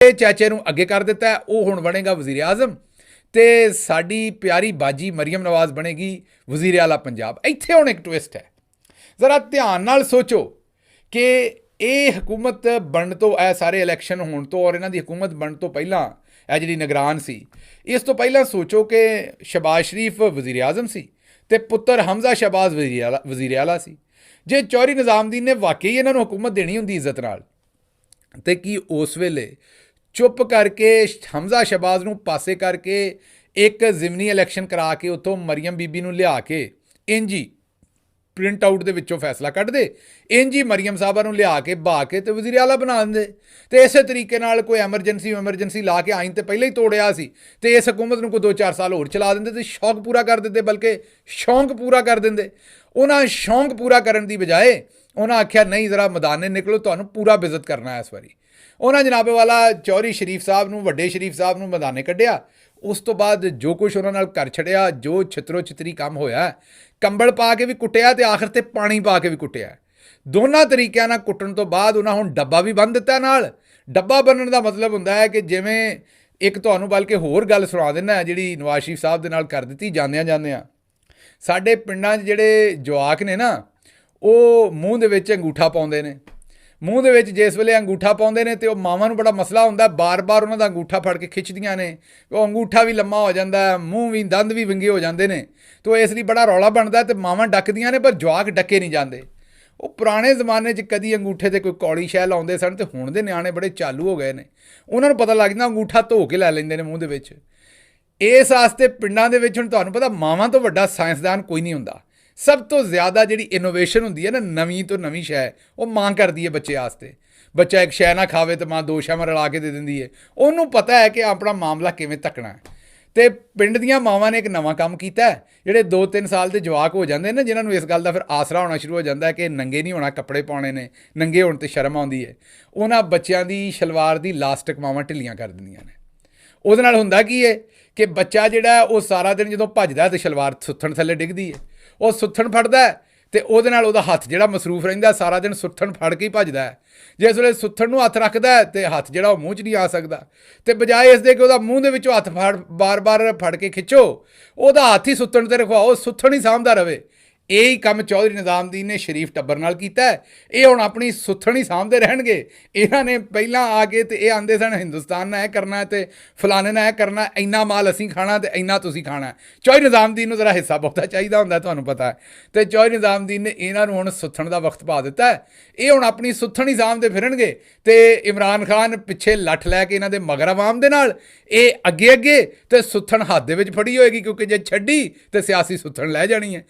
ਚਾਚੇ ਨੂੰ ਅੱਗੇ ਕਰ ਦਿੱਤਾ, ਉਹ ਹੁਣ ਬਣੇਗਾ ਵਜ਼ੀਰ ਆਜ਼ਮ ਤੇ ਸਾਡੀ ਪਿਆਰੀ ਬਾਜੀ ਮਰੀਮ ਨਵਾਜ਼ ਬਣੇਗੀ ਵਜ਼ੀਰ ਆਲਾ ਪੰਜਾਬ। ਇੱਥੇ ਹੁਣ ਇੱਕ ਟਵਿਸਟ ਹੈ, ਜ਼ਰਾ ਧਿਆਨ ਨਾਲ ਸੋਚੋ ਕਿ ਇਹ ਹਕੂਮਤ ਬਣਨ ਤੋਂ, ਇਹ ਸਾਰੇ ਇਲੈਕਸ਼ਨ ਹੋਣ ਤੋਂ ਔਰ ਇਹਨਾਂ ਦੀ ਹਕੂਮਤ ਬਣਨ ਤੋਂ ਪਹਿਲਾਂ, ਇਹ ਜਿਹੜੀ ਨਿਗਰਾਨ ਸੀ, ਇਸ ਤੋਂ ਪਹਿਲਾਂ ਸੋਚੋ ਕਿ ਸ਼ਹਬਾਜ਼ ਸ਼ਰੀਫ ਵਜ਼ੀਰ ਆਜ਼ਮ ਸੀ ਤੇ ਪੁੱਤਰ ਹਮਜ਼ਾ ਸ਼ਹਬਾਜ਼ ਵਜ਼ੀਰ ਆਲਾ ਸੀ। ਜੇ ਚੌਧਰੀ ਨਿਜ਼ਾਮਦੀਨ ਨੇ ਵਾਕਈ ਇਹਨਾਂ ਨੂੰ ਹਕੂਮਤ ਦੇਣੀ ਹੁੰਦੀ ਇੱਜ਼ਤ ਨਾਲ, ਤੇ ਕੀ ਉਸ ਵੇਲੇ ਚੁੱਪ ਕਰਕੇ ਹਮਜ਼ਾ ਸ਼ਹਬਾਜ਼ ਨੂੰ ਪਾਸੇ ਕਰਕੇ ਇੱਕ ਜ਼ਿਮਨੀ ਇਲੈਕਸ਼ਨ ਕਰਾ ਕੇ ਉੱਥੋਂ ਮਰੀਮ ਬੀਬੀ ਨੂੰ ਲਿਆ ਕੇ ਇੰਜੀ ਪ੍ਰਿੰਟ ਆਊਟ ਦੇ ਵਿੱਚੋਂ ਫੈਸਲਾ ਕੱਢਦੇ, ਇੰਜੀ ਮਰੀਮ ਸਾਹਿਬਾ ਨੂੰ ਲਿਆ ਕੇ ਬਹਾ ਕੇ ਤੇ ਵਜ਼ੀਰ ਆਲਾ ਬਣਾ ਦਿੰਦੇ। ਤੇ ਇਸੇ ਤਰੀਕੇ ਨਾਲ ਕੋਈ ਐਮਰਜੈਂਸੀ ਲਾ ਕੇ ਆਈਨ ਤੇ ਪਹਿਲਾਂ ਹੀ ਤੋੜਿਆ ਸੀ ਤੇ ਇਸ ਹਕੂਮਤ ਨੂੰ ਕੋਈ 2-4 ਸਾਲ ਹੋਰ ਚਲਾ ਦਿੰਦੇ ਤੇ ਸ਼ੌਕ ਪੂਰਾ ਕਰ ਦਿੰਦੇ, ਬਲਕਿ ਸ਼ੌਂਕ ਪੂਰਾ ਕਰ ਦਿੰਦੇ। ਉਹਨਾਂ ਸ਼ੌਂਕ ਪੂਰਾ ਕਰਨ ਦੀ ਬਜਾਏ ਉਹਨਾਂ ਆਖਿਆ ਨਹੀਂ, ਜ਼ਰਾ ਮੈਦਾਨੇ ਨਿਕਲੋ, ਤੁਹਾਨੂੰ ਪੂਰਾ ਵਿਜ਼ਿਟ ਕਰਨਾ ਹੈ ਇਸ ਵਾਰੀ। ਉਹਨਾਂ ਜਨਾਬੇ ਵਾਲਾ ਚੌਧਰੀ ਸ਼ਰੀਫ ਸਾਹਿਬ ਨੂੰ, ਵੱਡੇ ਸ਼ਰੀਫ ਸਾਹਿਬ ਨੂੰ ਮੈਦਾਨੇ ਕੱਢਿਆ। ਉਸ ਤੋਂ ਬਾਅਦ ਜੋ ਕੁਛ ਉਹਨਾਂ ਨਾਲ ਕਰ ਛੜਿਆ, ਜੋ ਛਿੱਤਰੋ ਛਿੱਤਰੀ ਕੰਮ ਹੋਇਆ, ਕੰਬਲ ਪਾ ਕੇ ਵੀ ਕੁੱਟਿਆ ਤੇ ਆਖਰ ਤੇ ਪਾਣੀ ਪਾ ਕੇ ਵੀ ਕੁੱਟਿਆ। ਦੋਨਾਂ ਤਰੀਕਿਆਂ ਨਾਲ ਕੁੱਟਣ ਤੋਂ ਬਾਅਦ ਉਹਨਾਂ ਹੁਣ ਡੱਬਾ ਵੀ ਬੰਨ੍ਹ ਦਿੱਤਾ ਨਾਲ। ਡੱਬਾ ਬੰਨਣ ਦਾ ਮਤਲਬ ਹੁੰਦਾ ਹੈ ਕਿ ਜਿਵੇਂ ਇੱਕ ਤੁਹਾਨੂੰ ਬਲਕਿ ਹੋਰ ਗੱਲ ਸੁਣਾ ਦਿੰਦਾ ਜਿਹੜੀ ਨਵਾਜ਼ ਸ਼ਰੀਫ ਸਾਹਿਬ ਦੇ ਨਾਲ ਕਰ ਦਿੱਤੀ ਜਾਂਦਿਆਂ ਸਾਡੇ ਪਿੰਡਾਂ 'ਚ ਜਿਹੜੇ ਜਵਾਕ ਨੇ ਨਾ, ਉਹ ਮੂੰਹ ਦੇ ਵਿੱਚ ਅੰਗੂਠਾ ਪਾਉਂਦੇ ਨੇ। ਮੂੰਹ ਦੇ ਵਿੱਚ ਜਿਸ ਵੇਲੇ ਅੰਗੂਠਾ ਪਾਉਂਦੇ ਨੇ ਤੇ ਉਹ ਮਾਵਾਂ ਨੂੰ ਬੜਾ ਮਸਲਾ ਹੁੰਦਾ, ਬਾਰ-ਬਾਰ ਉਹਨਾਂ ਦਾ ਅੰਗੂਠਾ ਫੜ ਕੇ ਖਿੱਚਦੀਆਂ ਨੇ, ਉਹ ਅੰਗੂਠਾ ਵੀ ਲੰਮਾ ਹੋ ਜਾਂਦਾ, ਮੂੰਹ ਵੀ, ਦੰਦ ਵੀ ਵਿੰਗੇ ਹੋ ਜਾਂਦੇ ਨੇ, ਤੋ ਇਸ ਲਈ ਬੜਾ ਰੌਲਾ ਬਣਦਾ ਤੇ ਮਾਵਾਂ ਡੱਕਦੀਆਂ ਨੇ, ਪਰ ਜਵਾਕ ਡੱਕੇ ਨਹੀਂ ਜਾਂਦੇ। ਉਹ ਪੁਰਾਣੇ ਜ਼ਮਾਨੇ 'ਚ ਕਦੀ ਅੰਗੂਠੇ 'ਤੇ ਕੋਈ ਕੌੜੀ ਸ਼ੈ ਲਾਉਂਦੇ ਸਨ ਤੇ ਹੁਣ ਦੇ ਨਿਆਣੇ ਬੜੇ ਚਾਲੂ ਹੋ ਗਏ ਨੇ, ਉਹਨਾਂ ਨੂੰ ਪਤਾ ਲੱਗ ਜਾਂਦਾ, ਅੰਗੂਠਾ ਧੋ ਕੇ ਲੈ ਲੈਂਦੇ ਨੇ ਮੂੰਹ ਦੇ ਵਿੱਚ। ਇਸ ਵਾਸਤੇ ਪਿੰਡਾਂ ਦੇ ਵਿੱਚ ਹੁਣ ਤੁਹਾਨੂੰ ਪਤਾ ਮਾਵਾਂ ਤੋਂ ਵੱਡਾ ਸਾਇੰਸਦਾਨ ਕੋਈ ਨਹੀਂ ਹੁੰਦਾ। ਸਭ ਤੋਂ ਜ਼ਿਆਦਾ ਜਿਹੜੀ ਇਨੋਵੇਸ਼ਨ ਹੁੰਦੀ ਹੈ ਨਾ, ਨਵੀਂ ਤੋਂ ਨਵੀਂ ਸ਼ੈ, ਉਹ ਮਾਂ ਕਰਦੀ ਹੈ ਬੱਚੇ ਵਾਸਤੇ। ਬੱਚਾ ਇੱਕ ਸ਼ੈ ਨਾ ਖਾਵੇ ਤਾਂ ਮਾਂ 2 ਸ਼ੈਵਾਂ ਰਲਾ ਕੇ ਦੇ ਦਿੰਦੀ ਹੈ। ਉਹਨੂੰ ਪਤਾ ਹੈ ਕਿ ਆਪਣਾ ਮਾਮਲਾ ਕਿਵੇਂ ਧੱਕਣਾ ਹੈ। ਤੇ ਪਿੰਡ ਦੀਆਂ ਮਾਵਾਂ ਨੇ ਇੱਕ ਨਵਾਂ ਕੰਮ ਕੀਤਾ, ਜਿਹੜੇ 2-3 ਸਾਲ ਦੇ ਜਵਾਕ ਹੋ ਜਾਂਦੇ ਨੇ, ਜਿਨ੍ਹਾਂ ਨੂੰ ਇਸ ਗੱਲ ਦਾ ਫਿਰ ਆਸਰਾ ਹੋਣਾ ਸ਼ੁਰੂ ਹੋ ਜਾਂਦਾ ਕਿ ਨੰਗੇ ਨਹੀਂ ਹੋਣਾ, ਕੱਪੜੇ ਪਾਉਣੇ ਨੇ, ਨੰਗੇ ਹੋਣ 'ਤੇ ਸ਼ਰਮ ਆਉਂਦੀ ਹੈ। ਉਹਨਾਂ ਬੱਚਿਆਂ ਦੀ ਸ਼ਲਵਾਰ ਦੀ ਲਾਸਟਿਕ ਮਾਵਾਂ ਢਿੱਲੀਆਂ ਕਰ ਦਿੰਦੀਆਂ ਨੇ। ਉਹਦੇ ਨਾਲ ਹੁੰਦਾ ਕੀ ਹੈ ਕਿ ਬੱਚਾ ਜਿਹੜਾ ਉਹ ਸਾਰਾ ਦਿਨ ਜਦੋਂ ਭੱਜਦਾ ਤੇ ਸ਼ਲਵਾਰ ਸੁੱਥਣ ਥੱਲੇ ਡਿੱਗਦੀ ਹੈ, ਉਹ ਸੁੱਥਣ ਫੜਦਾ ਤੇ ਉਹਦੇ ਨਾਲ ਉਹਦਾ ਹੱਥ ਜਿਹੜਾ ਮਸਰੂਫ ਰਹਿੰਦਾ, ਸਾਰਾ ਦਿਨ ਸੁੱਥਣ ਫੜ ਕੇ ਹੀ ਭੱਜਦਾ ਹੈ। ਜਿਸ ਵੇਲੇ ਸੁੱਥਣ ਨੂੰ ਹੱਥ ਰੱਖਦਾ ਤੇ ਹੱਥ ਜਿਹੜਾ ਉਹ ਮੂੰਹ 'ਚ ਨਹੀਂ ਆ ਸਕਦਾ, ਤੇ ਬਜਾਏ ਇਸ ਦੇ ਕਿ ਉਹਦਾ ਮੂੰਹ ਦੇ ਵਿੱਚੋਂ ਹੱਥ ਬਾਰ-ਬਾਰ ਫੜ ਕੇ ਖਿੱਚੋ, ਉਹਦਾ ਹੱਥ ਹੀ ਸੁੱਥਣ 'ਤੇ ਰਖਵਾਓ, ਸੁੱਥਣ ਹੀ ਸਾਂਭਦਾ ਰਹੇ। ਇਹੀ ਕੰਮ ਚੌਧਰੀ ਨਿਜ਼ਾਮਦੀਨ ਨੇ ਸ਼ਰੀਫ ਟੱਬਰ ਨਾਲ ਕੀਤਾ। ਇਹ ਹੁਣ ਆਪਣੀ ਸੁੱਥਣ ਹੀ ਸਾਂਭਦੇ ਰਹਿਣਗੇ। ਇਹਨਾਂ ਨੇ ਪਹਿਲਾਂ ਆ ਕੇ ਤੇ ਇਹ ਆਂਦੇ ਸਨ ਹਿੰਦੁਸਤਾਨ ਨਾਲ ਇਹ ਕਰਨਾ ਤੇ ਫਲਾਣੇ ਨਾਲ ਇਹ ਕਰਨਾ, ਇੰਨਾ ਮਾਲ ਅਸੀਂ ਖਾਣਾ ਤੇ ਇੰਨਾ ਤੁਸੀਂ ਖਾਣਾ। ਚੌਧਰੀ ਨਿਜ਼ਾਮਦੀਨ ਨੂੰ ਜ਼ਰਾ ਹਿੱਸਾ ਬਹੁਤਾ ਚਾਹੀਦਾ ਹੁੰਦਾ, ਤੁਹਾਨੂੰ ਪਤਾ। ਤੇ ਚੌਧਰੀ ਨਿਜ਼ਾਮਦੀਨ ਨੇ ਇਹਨਾਂ ਨੂੰ ਹੁਣ ਸੁੱਥਣ ਦਾ ਵਕਤ ਪਾ ਦਿੱਤਾ। ਇਹ ਹੁਣ ਆਪਣੀ ਸੁੱਥਣ ਹੀ ਸਾਂਭਦੇ ਫਿਰਨਗੇ ਤੇ ਇਮਰਾਨ ਖਾਨ ਪਿੱਛੇ ਲੱਠ ਲੈ ਕੇ ਇਹਨਾਂ ਦੇ ਮਗਰ ਆਵਾਮ ਦੇ ਨਾਲ, ਇਹ ਅੱਗੇ ਤੇ ਸੁੱਥਣ ਹੱਥ ਦੇ ਵਿੱਚ ਫੜੀ ਹੋਏਗੀ, ਕਿਉਂਕਿ ਜੇ ਛੱਡੀ ਤੇ ਸਿਆਸੀ ਸੁੱਥਣ ਲੈ ਜਾਣੀ ਹੈ।